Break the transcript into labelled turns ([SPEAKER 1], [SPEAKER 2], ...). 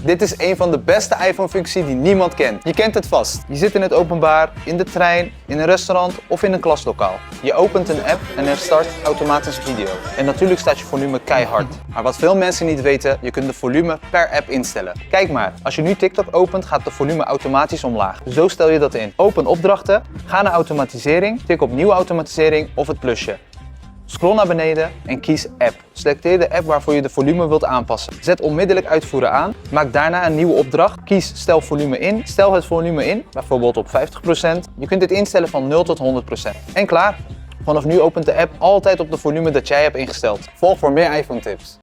[SPEAKER 1] Dit is een van de beste iPhone-functies die niemand kent. Je kent het vast. Je zit in het openbaar, in de trein, in een restaurant of in een klaslokaal. Je opent een app en er start automatisch video. En natuurlijk staat je volume keihard. Maar wat veel mensen niet weten, je kunt de volume per app instellen. Kijk maar, als je nu TikTok opent, gaat de volume automatisch omlaag. Zo stel je dat in. Open opdrachten, ga naar automatisering, tik op nieuwe automatisering of het plusje. Scroll naar beneden en kies app. Selecteer de app waarvoor je de volume wilt aanpassen. Zet onmiddellijk uitvoeren aan. Maak daarna een nieuwe opdracht. Kies stel volume in. Stel het volume in, bijvoorbeeld op 50%. Je kunt dit instellen van 0 tot 100%. En klaar. Vanaf nu opent de app altijd op de volume dat jij hebt ingesteld. Volg voor meer iPhone tips.